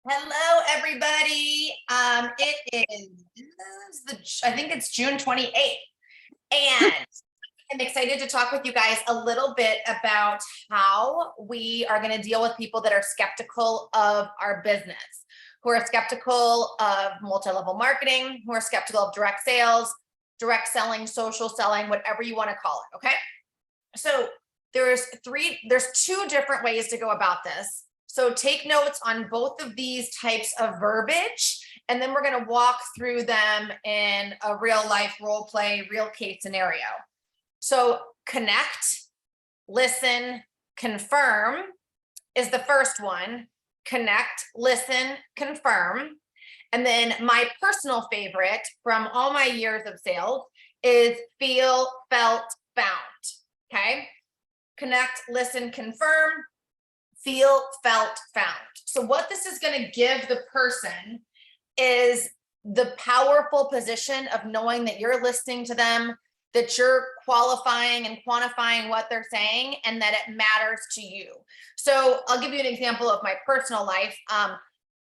Hello, everybody. It is I think it's June 28th, and I'm excited to talk with you guys a little bit about how we are going to deal with people that are skeptical of our business, who are skeptical of multi-level marketing, who are skeptical of direct sales, direct selling, social selling, whatever you want to call it. Okay. So there's two different ways to go about this. So take notes on both of these types of verbiage, and then we're going to walk through them in a real life role play, real case scenario. So connect, listen, confirm is the first one. Connect, listen, confirm. And then my personal favorite from all my years of sales is feel, felt, found. Okay. Connect, listen, confirm, feel, felt, found. So what this is going to give the person is the powerful position of knowing that you're listening to them, that you're qualifying and quantifying what they're saying, and that it matters to you. So I'll give you an example of my personal life.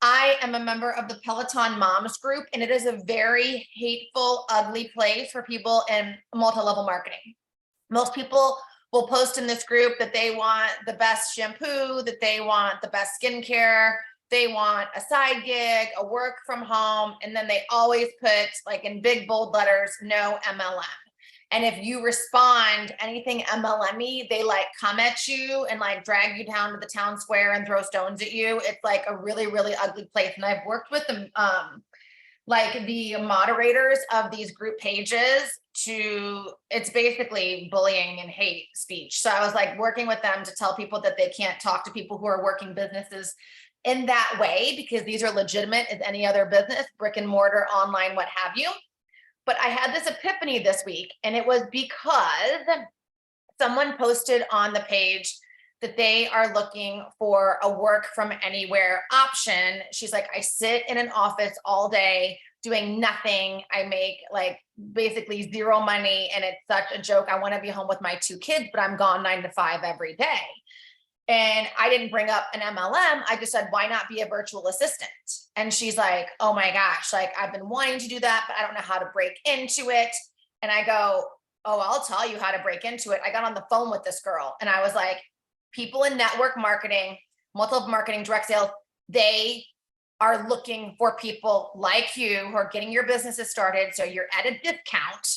I am a member of the Peloton Moms group, and it is a very hateful, ugly place for people in multi-level marketing. Most people will post in this group that they want the best shampoo, that they want the best skincare, they want a side gig, a work from home, and then they always put, like, in big bold letters, no MLM. And if you respond anything MLM-y, they like come at you and like drag you down to the town square and throw stones at you. It's like a really, really ugly place. And I've worked with them, like the moderators of these group pages it's basically bullying and hate speech. So I was like working with them to tell people that they can't talk to people who are working businesses in that way, because these are legitimate as any other business, brick and mortar, online, what have you. But I had this epiphany this week, and it was because someone posted on the page that they are looking for a work from anywhere option. She's like, I sit in an office all day doing nothing. I make like basically zero money, and it's such a joke. I want to be home with my 2 kids, but I'm gone 9 to 5 every day. And I didn't bring up an MLM. I just said, why not be a virtual assistant? And she's like, oh my gosh, like I've been wanting to do that, but I don't know how to break into it. And I go, oh, I'll tell you how to break into it. I got on the phone with this girl, and I was like, people in network marketing, multi-level marketing, direct sales, they are looking for people like you who are getting your businesses started. So you're at a discount.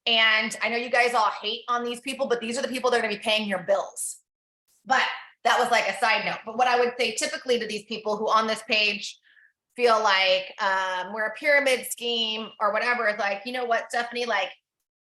And I know you guys all hate on these people, but these are the people that are going to be paying your bills. But that was like a side note. But what I would say typically to these people who on this page feel like we're a pyramid scheme or whatever, is like, you know what, Stephanie, like,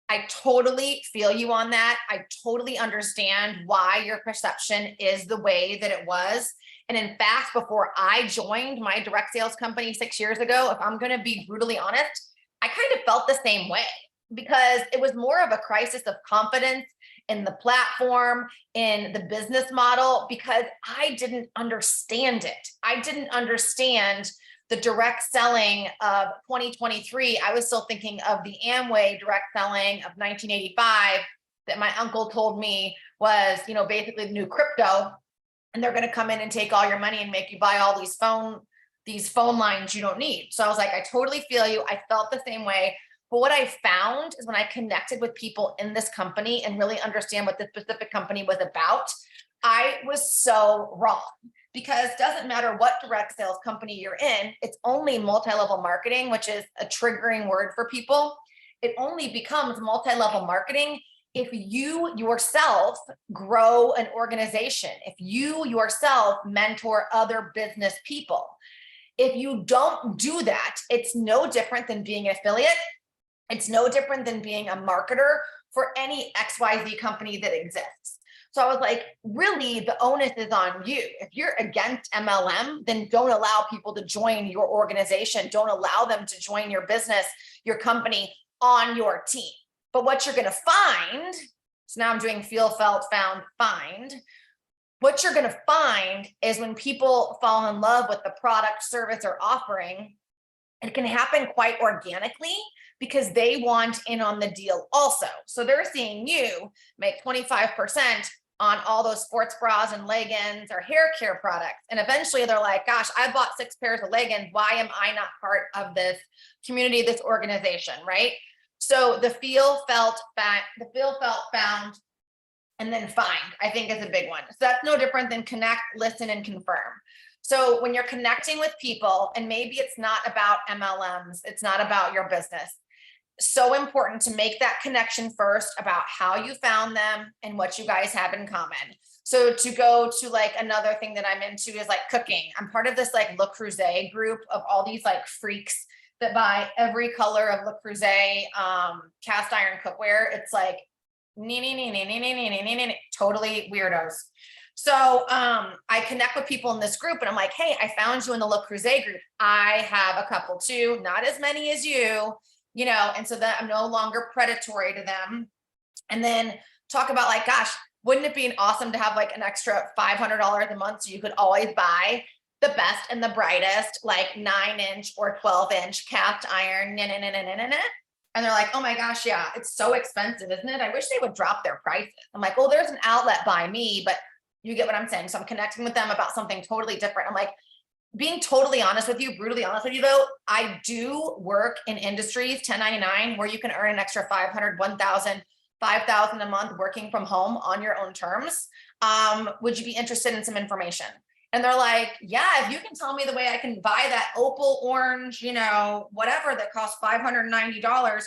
I totally feel you on that. I totally understand why your perception is the way that it was. And in fact, before I joined my direct sales company 6 years ago, if I'm going to be brutally honest, I kind of felt the same way, because it was more of a crisis of confidence in the platform, in the business model, because I didn't understand it. I didn't understand the direct selling of 2023. I was still thinking of the Amway direct selling of 1985 that my uncle told me was, basically the new crypto. And they're going to come in and take all your money and make you buy all these phone lines you don't need. So I was like, I totally feel you. I felt the same way. But what I found is when I connected with people in this company and really understand what this specific company was about, I was so wrong. Because it doesn't matter what direct sales company you're in, it's only multi-level marketing, which is a triggering word for people. It only becomes multi-level marketing if you yourself grow an organization, if you yourself mentor other business people. If you don't do that, it's no different than being an affiliate. It's no different than being a marketer for any XYZ company that exists. So I was like, really, the onus is on you. If you're against MLM, then don't allow people to join your organization. Don't allow them to join your business, your company on your team. But what you're going to find, so now I'm doing feel, felt, found, find. What you're going to find is when people fall in love with the product, service, or offering, it can happen quite organically because they want in on the deal also. So they're seeing you make 25% on all those sports bras and leggings or hair care products. And eventually they're like, gosh, I bought 6 pairs of leggings. Why am I not part of this community, this organization, right? So the feel, felt, found, and then find, I think is a big one. So that's no different than connect, listen, and confirm. So when you're connecting with people, and maybe it's not about MLMs, it's not about your business, so important to make that connection first about how you found them and what you guys have in common. So to go to like another thing that I'm into is like cooking. I'm part of this like Le Creuset group of all these like freaks that buy every color of Le Creuset cast iron cookware. It's like totally weirdos. So I connect with people in this group and I'm like, hey, I found you in the Le Creuset group. I have a couple too, not as many as you know, and so that I'm no longer predatory to them. And then talk about like, gosh, wouldn't it be awesome to have like an extra $500 a month so you could always buy the best and the brightest, like 9-inch or 12-inch cast iron, and they're like, oh my gosh, yeah, it's so expensive, isn't it? I wish they would drop their prices. I'm like, well, there's an outlet by me, but you get what I'm saying. So I'm connecting with them about something totally different. I'm like, being totally honest with you, brutally honest with you though, I do work in industries, 1099, where you can earn an extra 500, 1,000, 5,000 a month working from home on your own terms. Would you be interested in some information? And they're like, yeah, if you can tell me the way I can buy that opal orange, you know, whatever that costs $590.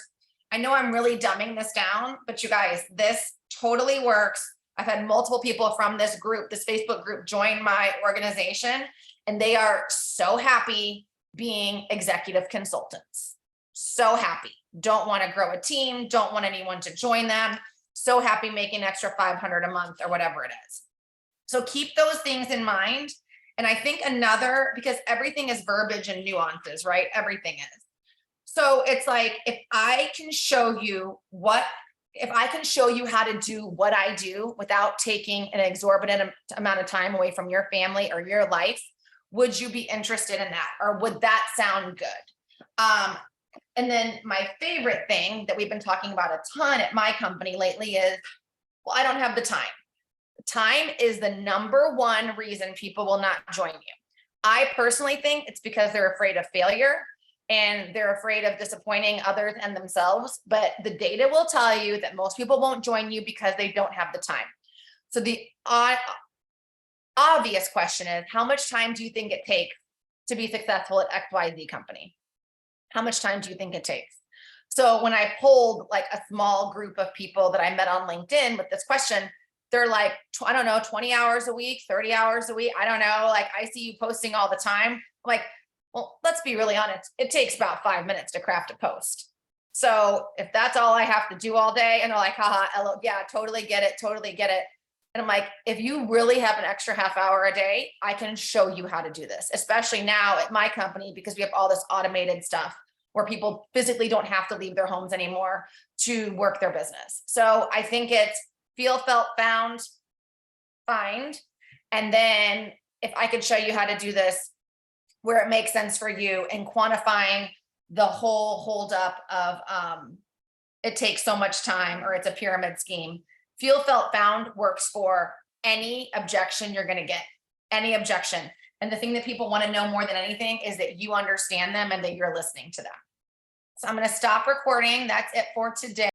I know I'm really dumbing this down, but you guys, this totally works. I've had multiple people from this group, this Facebook group, join my organization, and they are so happy being executive consultants. So happy. Don't want to grow a team, don't want anyone to join them. So happy making extra 500 a month or whatever it is. So keep those things in mind. And I think another, because everything is verbiage and nuances, right? Everything is. So it's like, if I can show you how to do what I do without taking an exorbitant amount of time away from your family or your life, would you be interested in that? Or would that sound good? And then my favorite thing that we've been talking about a ton at my company lately is, well, I don't have the time. Time is the number one reason people will not join you. I personally think it's because they're afraid of failure and they're afraid of disappointing others and themselves. But the data will tell you that most people won't join you because they don't have the time. So the obvious question is, how much time do you think it takes to be successful at XYZ company? How much time do you think it takes? So when I polled like a small group of people that I met on LinkedIn with this question, they're like, I don't know, 20 hours a week, 30 hours a week. I don't know. Like, I see you posting all the time. I'm like, well, let's be really honest. It takes about 5 minutes to craft a post. So if that's all I have to do all day, and they're like, haha, yeah, totally get it. Totally get it. And I'm like, if you really have an extra half hour a day, I can show you how to do this, especially now at my company, because we have all this automated stuff where people physically don't have to leave their homes anymore to work their business. So I think it's feel, felt, found, find. And then if I could show you how to do this where it makes sense for you, and quantifying the whole holdup of it takes so much time or it's a pyramid scheme. Feel, felt, found works for any objection you're going to get, any objection. And the thing that people want to know more than anything is that you understand them and that you're listening to them. So I'm going to stop recording. That's it for today.